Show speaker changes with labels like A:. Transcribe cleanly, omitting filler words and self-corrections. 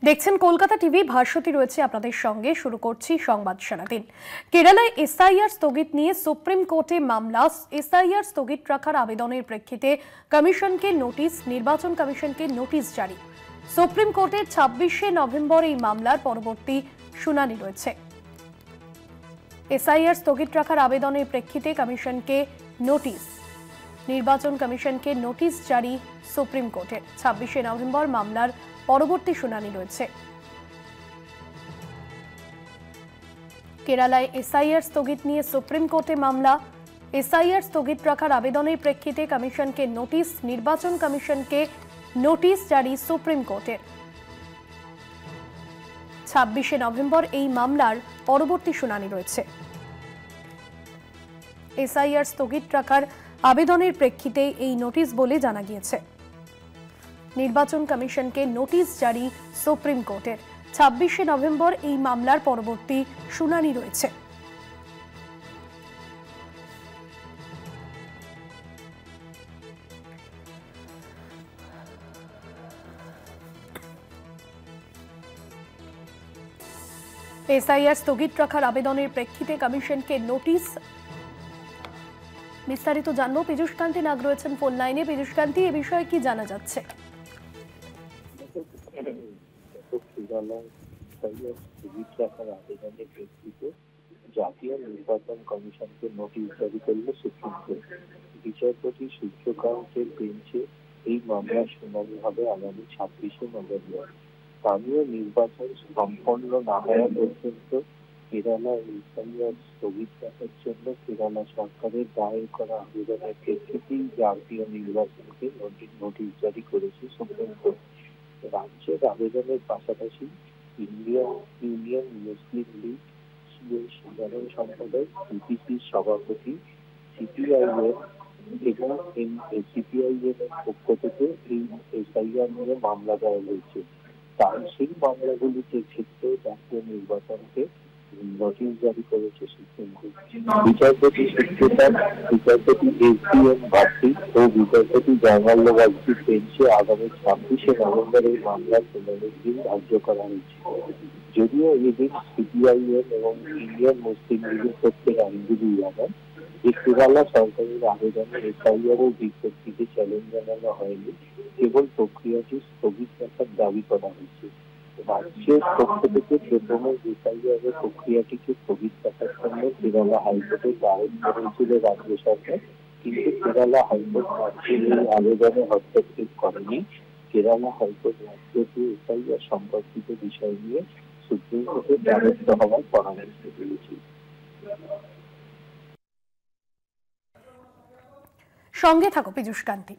A: দেখছেন কলকাতা টিভি, ভাস্বতী রয়েছে আপনাদের সঙ্গে। শুরু করছি সংবাদ সারাদিন। কেরালায় এসআইআর স্থগিত নিয়ে সুপ্রিম কোর্টে মামলা। এসআইআর স্থগিত রাখার আবেদনের প্রেক্ষিতে কমিশনকে নোটিশ, নির্বাচন কমিশনকে নোটিশ জারি। সুপ্রিম কোর্টের 26শে নভেম্বর এই মামলার পরবর্তী শুনানি রয়েছে। এসআইআর স্থগিত রাখার আবেদনের প্রেক্ষিতে কমিশনকে নোটিশ, নির্বাচন কমিশনকে নোটিশ জারি সুপ্রিম কোর্টের। 26শে নভেম্বর মামলার পরবর্তী শুনানি রয়েছে। কেরালায় এসআইআর স্থগিত নিয়ে সুপ্রিম কোর্টে মামলা। এসআইআর স্থগিত রাখার আবেদনের প্রেক্ষিতে কমিশনকে নোটিশ, নির্বাচন কমিশনকে নোটিশ জারি সুপ্রিম কোর্টের। 26শে নভেম্বর এই মামলার পরবর্তী শুনানি রয়েছে। এসআইআর স্থগিত রাখার আবেদনের প্রেক্ষিতে এই নোটিশ বলে জানা গিয়েছে। নির্বাচন কমিশনকে নোটিশ জারি সুপ্রিম কোর্টের। 26শে নভেম্বর এই মামলার পরবর্তী শুনানি রয়েছে। এসআইআর স্থগিত রাখার আবেদনের প্রেক্ষিতে কমিশনকে নোটিশ। বিস্তারিত জানবো, পীযূষ কান্তি নাগ রয়েছেন ফোন লাইনে। পীযূষ কান্তি, এ বিষয়ে কি জানা যাচ্ছে?
B: জাতীয় নির্বাচন কমিশনকে নোটিশ জারি করল সুপ্রিম কোর্ট। বিচারপতি সূর্যকান্তের বেঞ্চে এই মামলার শুনানি হবে আগামী 26শে নভেম্বর। স্থানীয় নির্বাচন সম্পন্ন না হওয়া পর্যন্ত কেরালা এসআইআর স্থগিত রাখার জন্য কেরালা সরকারের দায়ের করা আবেদনের প্রেক্ষিতেই জাতীয় নির্বাচনকে নোটিশ জারি করেছে সুপ্রিম কোর্ট। রাজ্যের আবেদনের পাশাপাশি ইন্ডিয়ান ইউনিয়ন মুসলিম লীগ সাধারণ সম্পাদক, সিপিসির সভাপতি, সিপিআইএম এর পক্ষ থেকে এই এসআইআর নিয়ে মামলা দেওয়া হয়েছে। তার সেই মামলাগুলিতে ক্ষেত্রে জাতীয় নির্বাচনকে নোটিশ জারি করেছে সুপ্রিম কোর্ট। বিচারপতি সূর্যকান্ত, বিচারপতি এসডিএম বাগচি ও বিচারপতি জয়মাল্য বাগচির বেঞ্চে আগামী 26শে নভেম্বর এই মামলার শুনানির দিন ধার্য করা হয়েছে। যদিও এদিন সিপিআইএম এবং ইন্ডিয়ান মুসলিম লীগের পক্ষের আইনজীবী জানান যে কেরালা সরকারের আবেদনে এসআইআর এর বিজ্ঞপ্তিকে চ্যালেঞ্জ জানানো হয়নি, কেবল প্রক্রিয়াটি স্থগিত রাখার দাবি করা হয়েছে। রাজ্যের পক্ষ থেকে প্রথমে এসআইআর এর প্রক্রিয়াটিকে স্থগিত রাখার জন্য কেরালা হাইকোর্টে দায়ের করেছিল রাজ্য সরকার, কিন্তু কেরালা হাইকোর্ট রাজ্যের এই আবেদনে হস্তক্ষেপ করেনি। কেরালা হাইকোর্ট রাজ্যকে এসআইআর সম্পর্কিত বিষয় নিয়ে সুপ্রিম কোর্টে দ্বারস্থ হওয়ার পরামর্শ দিয়েছে।
A: সঙ্গে থাকো পীযূষ কান্তি।